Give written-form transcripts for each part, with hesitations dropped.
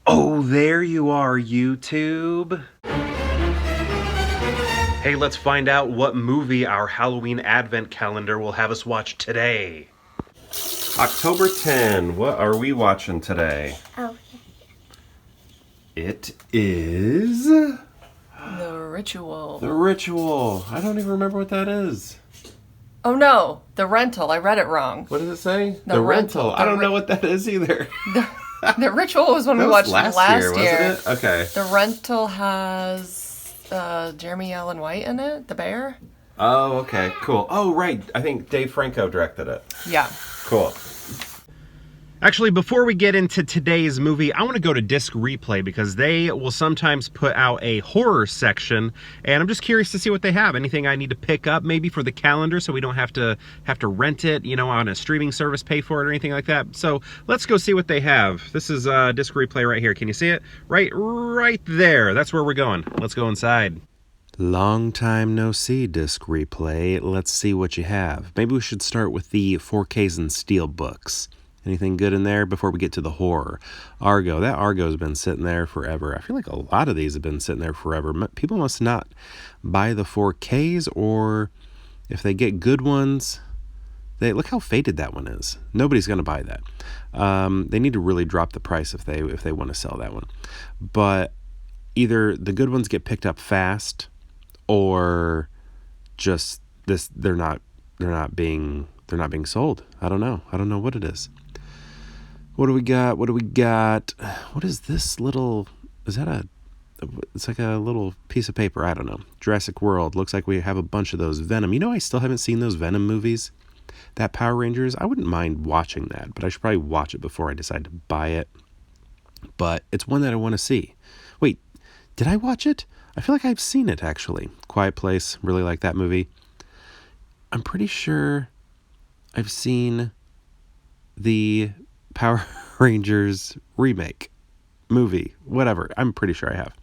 Oh, there you are, YouTube. Hey, let's find out what movie our Halloween Advent calendar will have us watch today. October 10, what are we watching today? Oh. It is... The Ritual. The Ritual. I don't even remember what that is. Oh no, The Rental. I read it wrong. What does it say? The Rental. I don't know what that is either. The Ritual was when we watched last year. Wasn't it? Okay. The Rental has Jeremy Allen White in it, the bear. Oh, okay, cool. Oh, right. I think Dave Franco directed it. Yeah. Cool. Actually, before we get into today's movie, I want to go to Disc Replay because they will sometimes put out a horror section, and I'm just curious to see what they have. Anything I need to pick up maybe for the calendar so we don't have to rent it, you know, on a streaming service, pay for it or anything like that. So let's go see what they have. This is Disc Replay right here. Can you see it? Right there. That's where we're going. Let's go inside. Long time no see, Disc Replay. Let's see what you have. Maybe we should start with the 4Ks and Steel books. Anything good in there before we get to the horror? Argo. That Argo's been sitting there forever. I feel like a lot of these have been sitting there forever. People must not buy the 4Ks, or if they get good ones, look how faded that one is. Nobody's going to buy that. They need to really drop the price if they want to sell that one. But either the good ones get picked up fast, or just they're not being sold. I don't know what it is. What do we got? What is this little... It's like a little piece of paper. I don't know. Jurassic World. Looks like we have a bunch of those. Venom. You know, I still haven't seen those Venom movies. That Power Rangers. I wouldn't mind watching that, but I should probably watch it before I decide to buy it. But it's one that I want to see. Wait, did I watch it? I feel like I've seen it, actually. Quiet Place. Really like that movie. I'm pretty sure I've seen the Power Rangers remake movie, whatever. I'm pretty sure I have.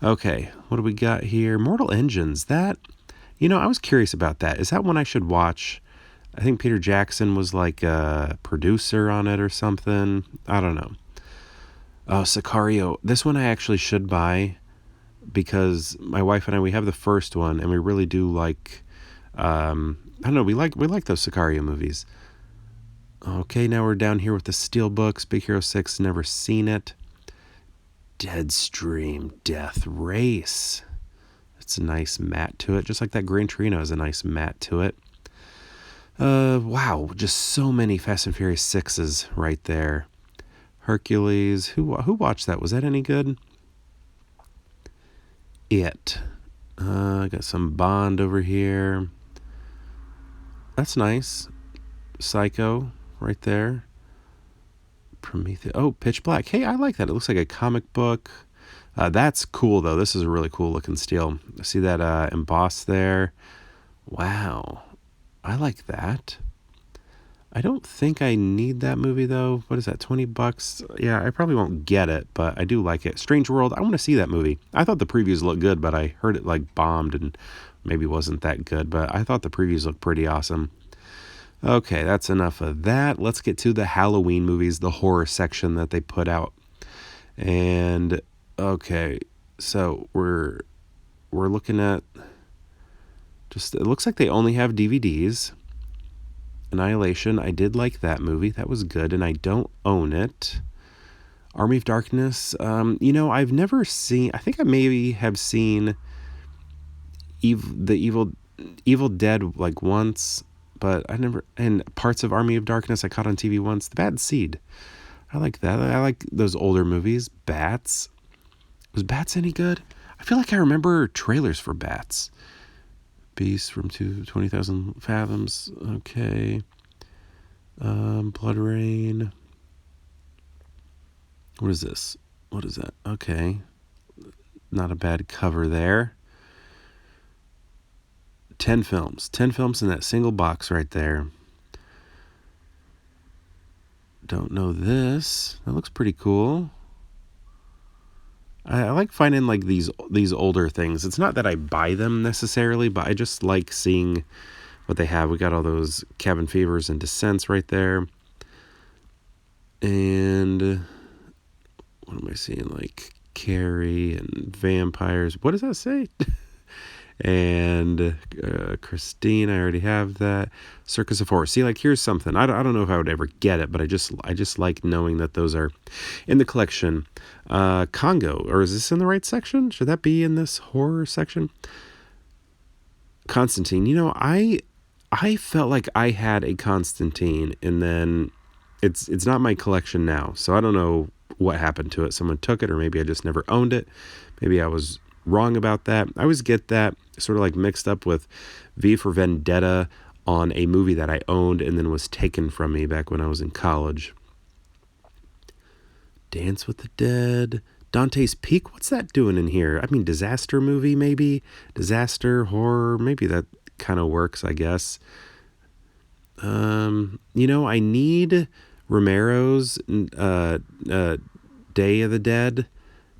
Okay, what do we got here? Mortal Engines. That, you know, I was curious about that. Is that one I should watch? I think Peter Jackson was like a producer on it or something. I don't know. Oh, Sicario. This one I actually should buy because my wife and I, we have the first one and we really do like, I don't know, we like those Sicario movies. Okay, now we're down here with the Steel books. Big Hero 6, never seen it. Deadstream Death Race. It's a nice matte to it, just like that Gran Torino has a nice matte to it. Wow, just so many Fast and Furious 6s right there. Hercules, who watched that? Was that any good? It. I got some Bond over here. That's nice. Psycho, right there. Prometheus. Oh, Pitch Black. Hey, I like that. It looks like a comic book. That's cool, though. This is a really cool looking steel. See that embossed there? Wow. I like that. I don't think I need that movie, though. What is that, $20? Yeah, I probably won't get it, but I do like it. Strange World. I want to see that movie. I thought the previews looked good, but I heard it like bombed and maybe wasn't that good, but I thought the previews looked pretty awesome. Okay, that's enough of that. Let's get to the Halloween movies, the horror section that they put out. And okay, so we're looking at just, it looks like they only have DVDs. Annihilation, I did like that movie. That was good, and I don't own it. Army of Darkness, you know, I've never seen, I think I maybe have seen the Evil Dead like once, but I never, and parts of Army of Darkness I caught on TV once. The Bad Seed, I like that. I like those older movies. Bats, was Bats any good? I feel like I remember trailers for Bats. Beast from 20,000 Fathoms, okay. Blood Rain. What is this? What is that? Okay, not a bad cover there. 10 films in that single box right there. Don't know this. That looks pretty cool. I like finding like these older things. It's not that I buy them necessarily, but I just like seeing what they have. We got all those Cabin Fevers and Descents right there. And what what am I seeing? Like Carrie and vampires. What does that say? And Christine, I already have that. Circus of Horrors. See, like, here's something. I don't know if I would ever get it, but I just like knowing that those are in the collection. Congo, or is this in the right section? Should that be in this horror section? Constantine. I felt like I had a Constantine, and then it's not my collection now, so I don't know what happened to it. Someone took it, or maybe I just never owned it. Maybe I was wrong about that. I always get that sort of like mixed up with V for Vendetta on a movie that I owned and then was taken from me back when I was in college. Dance with the Dead. Dante's Peak. What's that doing in here? I mean, disaster movie, maybe? Disaster, horror. Maybe that kind of works, I guess. I need Romero's Day of the Dead.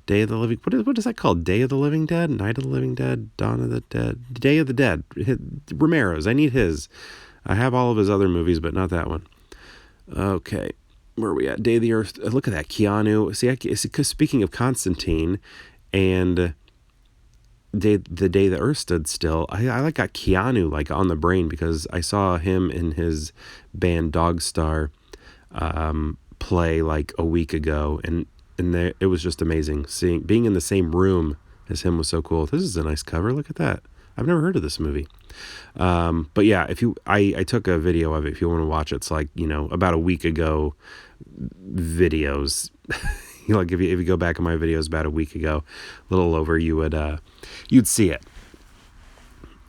Day of the Living... What is that called? Day of the Living Dead? Night of the Living Dead? Dawn of the Dead? Day of the Dead. Romero's. I need his. I have all of his other movies, but not that one. Okay. Where are we at? Day of the Earth. Look at that. Keanu. See, speaking of Constantine and the day the Earth stood still, I like got Keanu like on the brain because I saw him in his band Dogstar play like a week ago, and it was just amazing. Being in the same room as him was so cool. This is a nice cover. Look at that. I've never heard of this movie. But yeah, I took a video of it. If you want to watch it, it's like, about a week ago videos. Like if you go back in my videos about a week ago, a little over, you'd see it.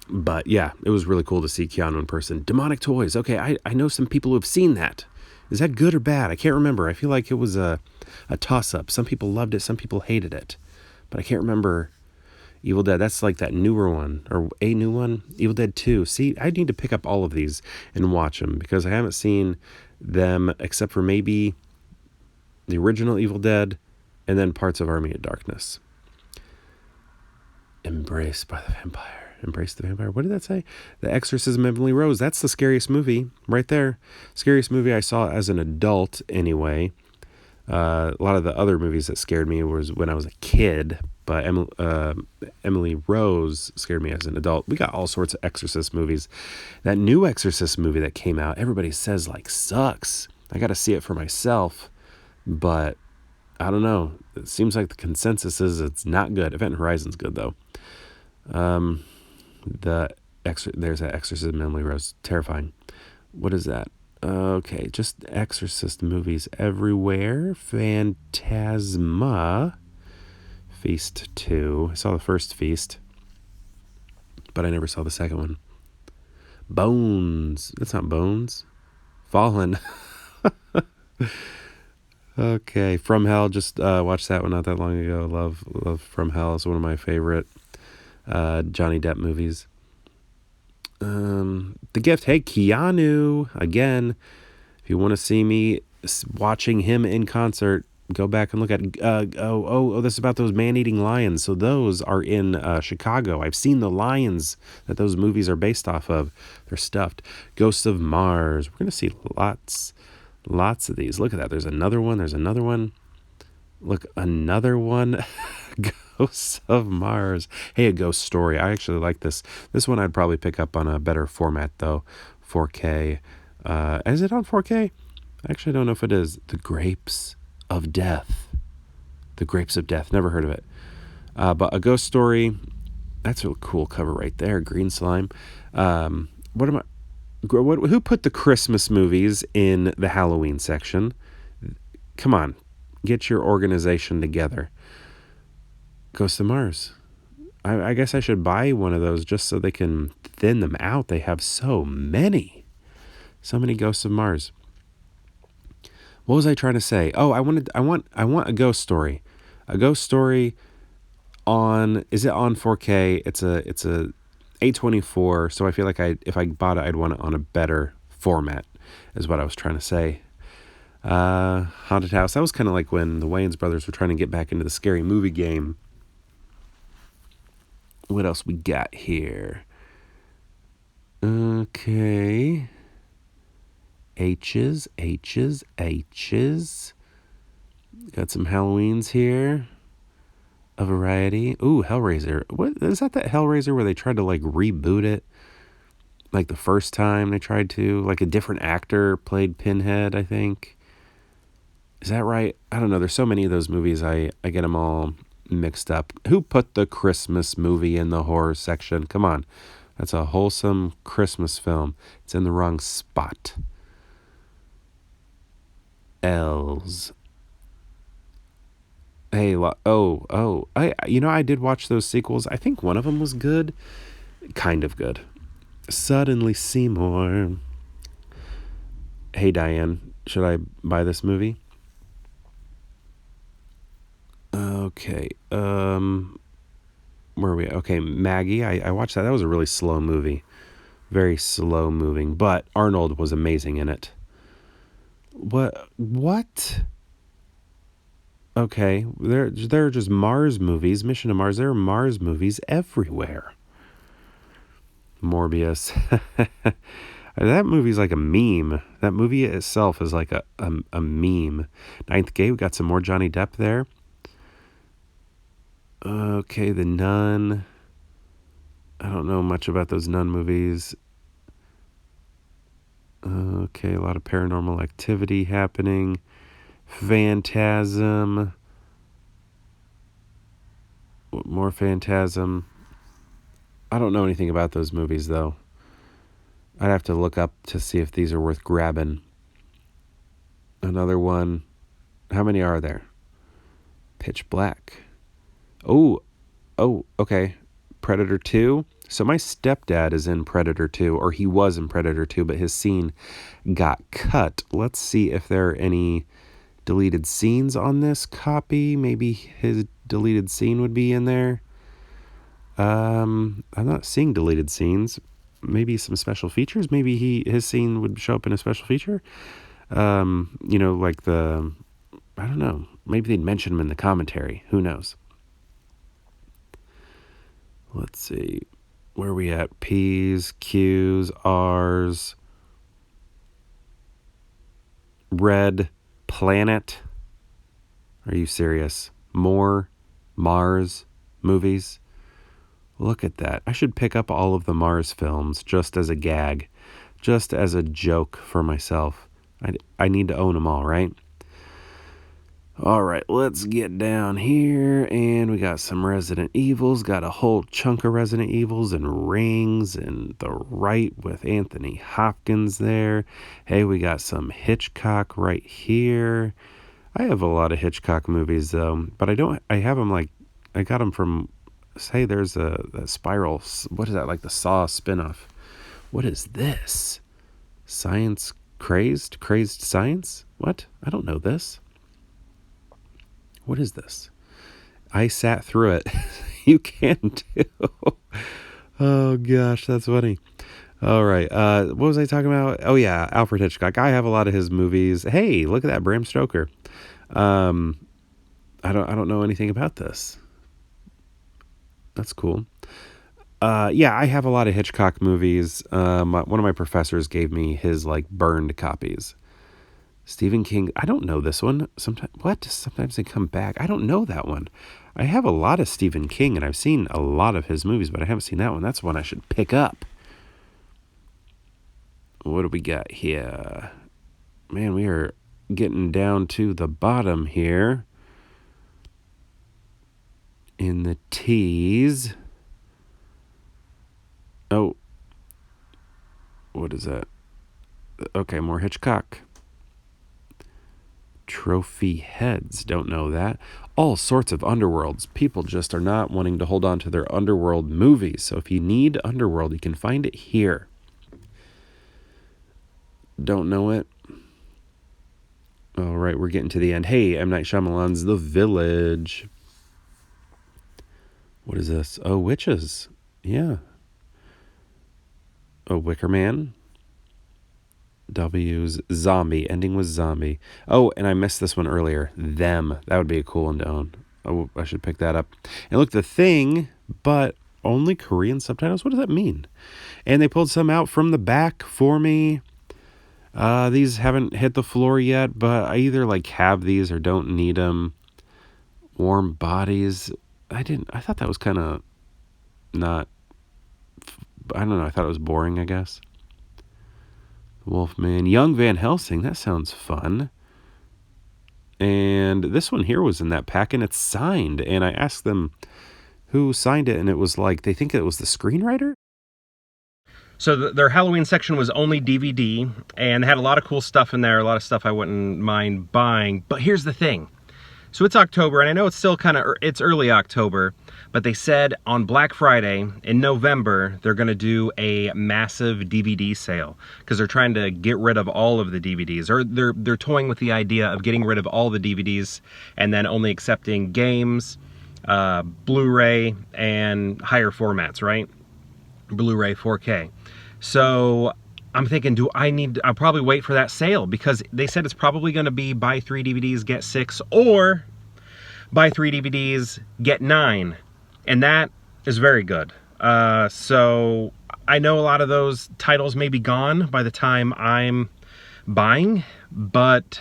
But yeah, it was really cool to see Keanu in person. Demonic Toys. Okay, I know some people who have seen that. Is that good or bad? I can't remember. I feel like it was a toss-up. Some people loved it, some people hated it. But I can't remember. Evil Dead, that's like that newer one, or a new one. Evil Dead 2. See, I need to pick up all of these and watch them, because I haven't seen them except for maybe the original Evil Dead and then parts of Army of Darkness. Embraced by the Vampire. Embrace the Vampire. What did that say? The Exorcism of Emily Rose. That's the scariest movie right there. Scariest movie I saw as an adult anyway. A lot of the other movies that scared me was when I was a kid, but Emily Rose scared me as an adult. We got all sorts of Exorcist movies. That new Exorcist movie that came out, everybody says like sucks. I got to see it for myself, but I don't know. It seems like the consensus is it's not good. Event Horizon's good though. There's that Exorcism Emily Rose. Terrifying. What is that? Okay, just Exorcist movies everywhere. Phantasma. Feast 2. I saw the first Feast, but I never saw the second one. Bones. That's not Bones. Fallen. Okay, From Hell. Just watched that one not that long ago. Love From Hell. It's one of my favorite Johnny Depp movies. The Gift. Hey, Keanu again. If you want to see me watching him in concert, go back and look at this is about those man-eating lions. So those are in Chicago. I've seen the lions that those movies are based off of. They're stuffed. Ghosts of Mars. We're gonna see lots of these. Look at that. There's another one. Look, another one. Ghosts of Mars. Hey, A Ghost Story. I actually like this. This one I'd probably pick up on a better format though. 4K. Is it on 4K? I actually don't know if it is. The Grapes of Death. The Grapes of Death. Never heard of it. But A Ghost Story. That's a cool cover right there. Green slime. Who put the Christmas movies in the Halloween section? Come on. Get your organization together. Ghost of Mars. I guess I should buy one of those just so they can thin them out. They have so many. So many Ghosts of Mars. What was I trying to say? Oh, I want A Ghost Story. A Ghost Story is it on 4K? It's a 824, so I feel like if I bought it, I'd want it on a better format, is what I was trying to say. Haunted House. That was kind of like when the Wayans brothers were trying to get back into the scary movie game. What else we got here? Okay. H's. Got some Halloweens here. A variety. Ooh, Hellraiser. What is that Hellraiser where they tried to like reboot it? Like the first time they tried to, like a different actor played Pinhead, I think. Is that right? I don't know. There's so many of those movies. I get them all mixed up. Who put the Christmas movie in the horror section? Come on. That's a wholesome Christmas film. It's in the wrong spot. L's. Hey, I did watch those sequels. I think one of them was good. Kind of good. Suddenly Seymour. Hey, Diane, should I buy this movie? Okay, where are we? Okay, Maggie, I watched that. That was a really slow movie. Very slow moving, but Arnold was amazing in it. What? Okay, there are just Mars movies, Mission to Mars. There are Mars movies everywhere. Morbius. That movie's like a meme. That movie itself is like a meme. Ninth Gate, we got some more Johnny Depp there. Okay, The Nun. I don't know much about those Nun movies. Okay, a lot of Paranormal Activity happening. Phantasm. More Phantasm. I don't know anything about those movies, though. I'd have to look up to see if these are worth grabbing. Another one. How many are there? Pitch Black. Oh, okay. Predator 2. So my stepdad is in Predator 2, or he was in Predator 2, but his scene got cut. Let's see if there are any deleted scenes on this copy. Maybe his deleted scene would be in there. I'm not seeing deleted scenes. Maybe some special features. Maybe his scene would show up in a special feature. Like I don't know. Maybe they'd mention him in the commentary. Who knows? Let's see. Where are we at? P's, Q's, R's. Red Planet. Are you serious? More Mars movies? Look at that. I should pick up all of the Mars films just as a gag, just as a joke for myself. I need to own them all, right? All right, let's get down here, and we got some Resident Evils, got a whole chunk of Resident Evils and Rings and The Right with Anthony Hopkins there. Hey, we got some Hitchcock right here. I have a lot of Hitchcock movies, though, but I have them I got them from, say there's a Spiral, what is that, like the Saw spinoff. What is this? Science Crazed Science? What? I don't know this. What is this? I sat through it. You can too. Oh gosh, that's funny. All right. What was I talking about? Oh yeah, Alfred Hitchcock. I have a lot of his movies. Hey, look at that, Bram Stoker. I don't know anything about this. That's cool. Yeah, I have a lot of Hitchcock movies. One of my professors gave me his burned copies. Stephen King, I don't know this one. Sometimes they come back. I don't know that one. I have a lot of Stephen King, and I've seen a lot of his movies, but I haven't seen that one. That's one I should pick up. What do we got here? Man, we are getting down to the bottom here. In the T's. Oh. What is that? Okay, more Hitchcock. Trophy Heads, don't know that. All sorts of Underworlds. People just are not wanting to hold on to their Underworld movies. So if you need Underworld, you can find it here. Don't know it. All right, we're getting to the end. Hey, M. Night Shyamalan's The Village. What is this? Oh, witches. Yeah. Oh, Wicker Man. W's Zombie, ending with Zombie. Oh, and I missed this one earlier. Them. That would be a cool one to own. Oh, I should pick that up. And look, The Thing, but only Korean subtitles? What does that mean? And they pulled some out from the back for me. These haven't hit the floor yet, but I either like have these or don't need them. Warm Bodies. I thought that was kind of not, I don't know. I thought it was boring, I guess. Wolfman. Young Van Helsing. That sounds fun. And this one here was in that pack, and it's signed. And I asked them who signed it, and it was like, they think it was the screenwriter? So their Halloween section was only DVD, and they had a lot of cool stuff in there, a lot of stuff I wouldn't mind buying. But here's the thing. So it's October, and I know it's still it's early October, but they said on Black Friday in November, they're going to do a massive DVD sale because they're trying to get rid of all of the DVDs, or they're toying with the idea of getting rid of all the DVDs and then only accepting games, Blu-ray, and higher formats, right? Blu-ray 4K. So I'm thinking, I'll probably wait for that sale because they said it's probably going to be buy 3 DVDs, get 6, or buy 3 DVDs, get 9. And that is very good. So I know a lot of those titles may be gone by the time I'm buying, but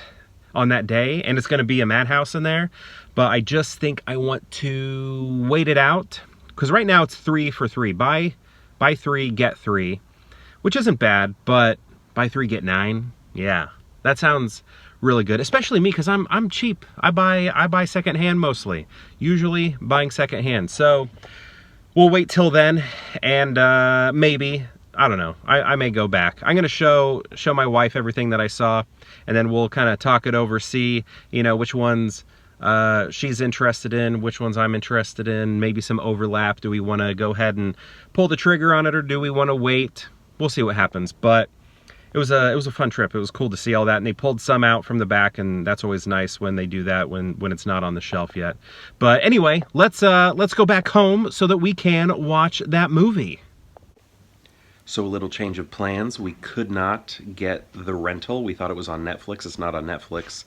on that day, and it's going to be a madhouse in there. But I just think I want to wait it out because right now it's 3 for 3. Buy 3, get 3. Which isn't bad, but buy 3, get 9. Yeah, that sounds really good. Especially me, because I'm cheap. I buy secondhand mostly. Usually buying secondhand. So we'll wait till then, and maybe, I don't know. I may go back. I'm gonna show my wife everything that I saw, and then we'll kind of talk it over, see which ones she's interested in, which ones I'm interested in, maybe some overlap. Do we want to go ahead and pull the trigger on it, or do we want to wait? We'll see what happens, but it was a fun trip. It was cool to see all that, and they pulled some out from the back, and that's always nice when they do that when it's not on the shelf yet. But anyway, let's go back home so that we can watch that movie. So a little change of plans. We could not get the rental. We thought it was on Netflix. It's not on Netflix.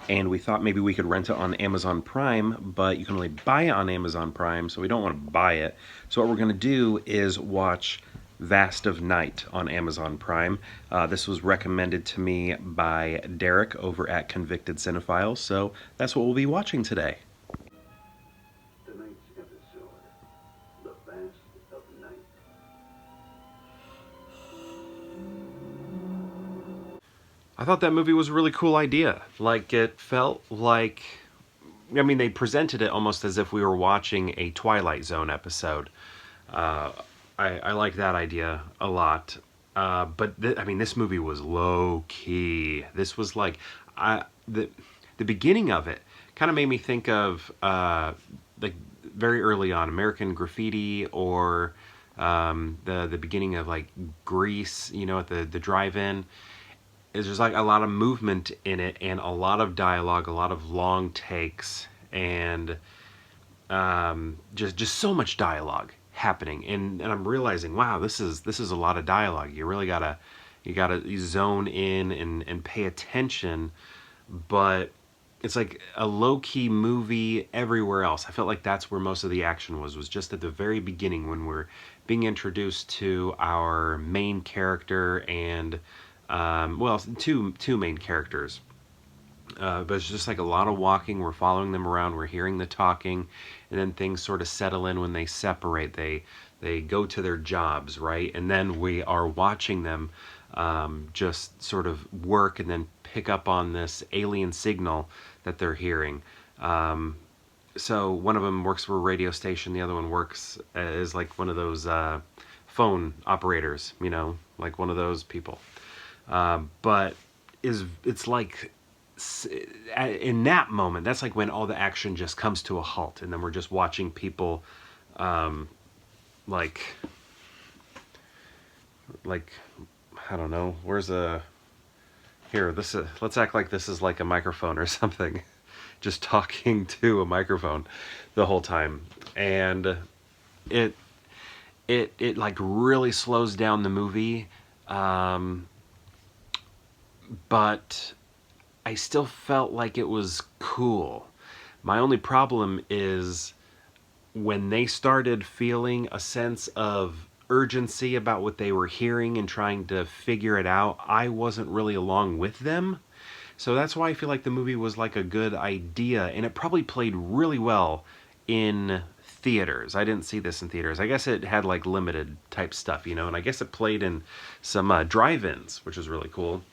And we thought maybe we could rent it on Amazon Prime, but you can only buy it on Amazon Prime, so we don't want to buy it. So what we're going to do is watch Vast of Night on Amazon Prime. This was recommended to me by Derek over at Convicted Cinephiles, so that's what we'll be watching today. Tonight's episode, The Vast of Night. I thought that movie was a really cool idea. Like, it felt like, I mean, they presented it almost as if we were watching a Twilight Zone episode. I like that idea a lot. But I mean, this movie was low key. This was like, the beginning of it kind of made me think of like very early on American Graffiti, or the beginning of like Grease. At the drive-in. There's like a lot of movement in it, and a lot of dialogue, a lot of long takes, and just so much dialogue happening, and I'm realizing, wow, this is a lot of dialogue. You really gotta zone in and pay attention. But it's like a low-key movie everywhere else. I felt like that's where most of the action was just at the very beginning when we're being introduced to our main character and well, two main characters. But it's just like a lot of walking. We're following them around. We're hearing the talking, and then things sort of settle in when they separate. They go to their jobs, right? And then we are watching them just sort of work and then pick up on this alien signal that they're hearing. So one of them works for a radio station. The other one works as like one of those phone operators, like one of those people. But it's like, in that moment, that's like when all the action just comes to a halt, and then we're just watching people like I don't know, let's act like this is like a microphone or something, just talking to a microphone the whole time. And it like really slows down the movie, but I still felt like it was cool. My only problem is when they started feeling a sense of urgency about what they were hearing and trying to figure it out, I wasn't really along with them. So that's why I feel like the movie was like a good idea, and it probably played really well in theaters. I didn't see this in theaters. I guess it had like limited type stuff, you know, and I guess it played in some drive-ins, which was really cool.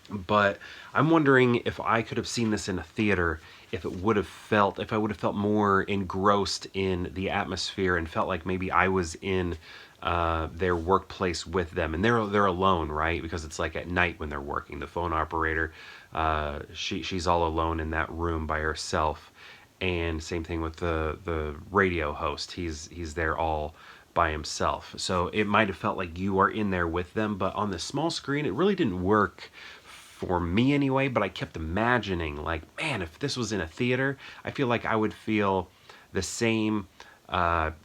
But I'm wondering if I could have seen this in a theater, if I would have felt more engrossed in the atmosphere and felt like maybe I was in their workplace with them, and they're alone, right? Because it's like at night when they're working. The phone operator, she's all alone in that room by herself, and same thing with the radio host. He's there all by himself. So it might have felt like you are in there with them, but on the small screen, it really didn't work for me anyway. But I kept imagining, like, man, if this was in a theater, I feel like I would feel the same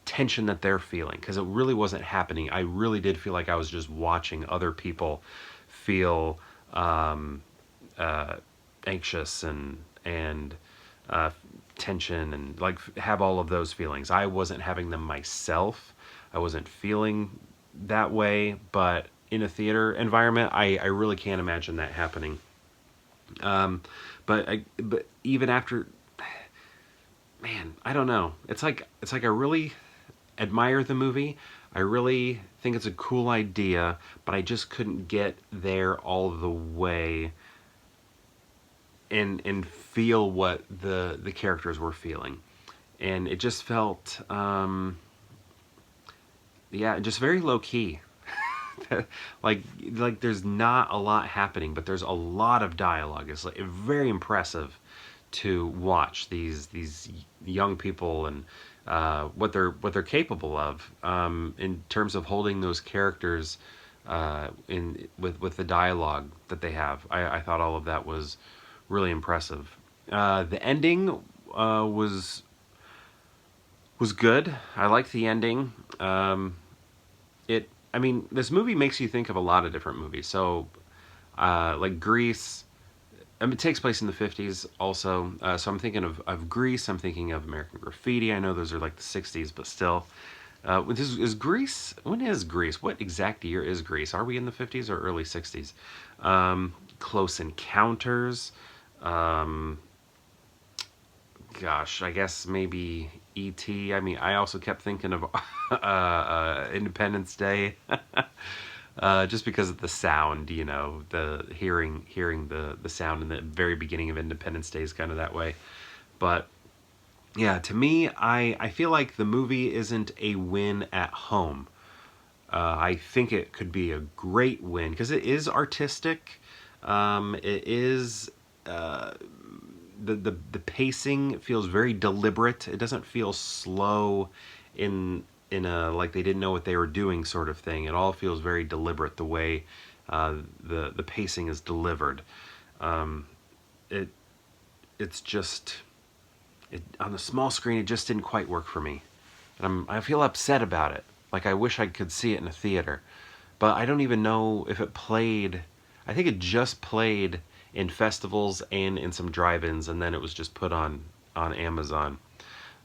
tension that they're feeling, because it really wasn't happening. I really did feel like I was just watching other people feel anxious and tension and like have all of those feelings. I wasn't having them myself. I wasn't feeling that way, but in a theater environment, I really can't imagine that happening. But even after, man, I don't know. It's like I really admire the movie. I really think it's a cool idea, but I just couldn't get there all the way and feel what the characters were feeling. And it just felt just very low key. like there's not a lot happening, but there's a lot of dialogue. It's like very impressive to watch these young people and what they're capable of in terms of holding those characters with the dialogue that they have. I thought all of that was really impressive. The ending was good. I liked the ending. This movie makes you think of a lot of different movies. So, like Grease. It takes place in the 50s also. So I'm thinking of Grease. I'm thinking of American Graffiti. I know those are like the 60s, but still. Is Grease? When is Grease? What exact year is Grease? Are we in the 50s or early 60s? Close Encounters. Gosh, I guess maybe E.T. I also kept thinking of Independence Day. Just because of the sound, you know, the hearing the sound in the very beginning of Independence Day is kind of that way. But yeah, to me, I feel like the movie isn't a win at home. I think it could be a great win because it is artistic. It is the pacing feels very deliberate. It doesn't feel slow in a like they didn't know what they were doing sort of thing. It all feels very deliberate the way the pacing is delivered. It's just on the small screen it just didn't quite work for me, and I feel upset about it. Like I wish I could see it in a theater, but I don't even know if it played. I think it just played in festivals and in some drive-ins, and then it was just put on Amazon.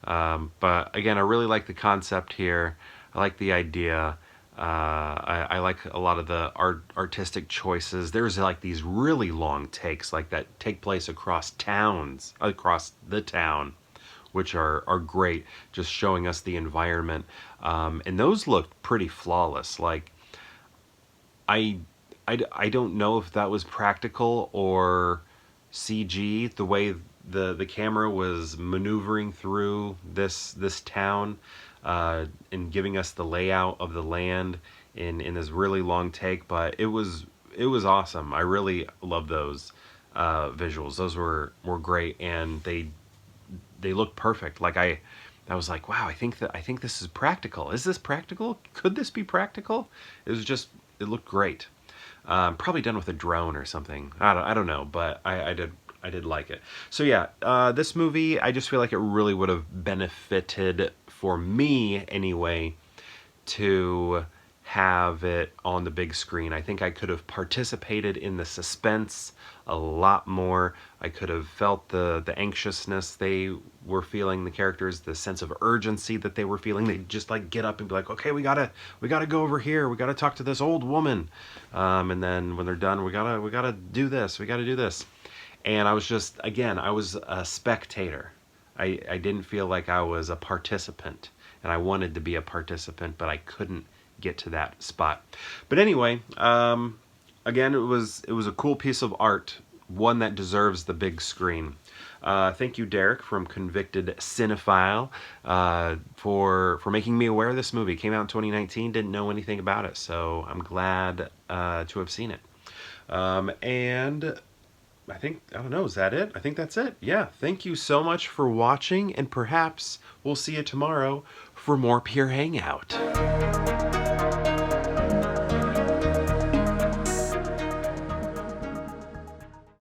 But again, I really like the concept here. I like the idea. I like a lot of the artistic choices. There's like these really long takes like that take place across the town, which are great, just showing us the environment. And those look pretty flawless. Like, I don't know if that was practical or CG, the way the camera was maneuvering through this town and giving us the layout of the land in this really long take, but it was awesome. I really love those visuals. Those were great, and they looked perfect. Like I was like, wow, I think this is practical. Is this practical? Could this be practical? It looked great. Probably done with a drone or something. I don't know, but I did like it. So yeah, this movie, I just feel like it really would have benefited for me anyway to have it on the big screen. I think I could have participated in the suspense a lot more. I could have felt the anxiousness they were feeling, the characters, the sense of urgency that they were feeling. They'd just like get up and be like, okay, we gotta go over here. We gotta talk to this old woman. And then when they're done, we gotta do this. We gotta do this. And I was just, again, I was a spectator. I didn't feel like I was a participant, and I wanted to be a participant, but I couldn't get to that spot. But anyway, again, it was a cool piece of art, one that deserves the big screen. Thank you, Derek from Convicted Cinephile, for making me aware of this movie. It came out in 2019, didn't know anything about it, so I'm glad to have seen it. And I don't know, is that it? I think that's it. Yeah, thank you so much for watching, and perhaps we'll see you tomorrow for more Pure Hangout.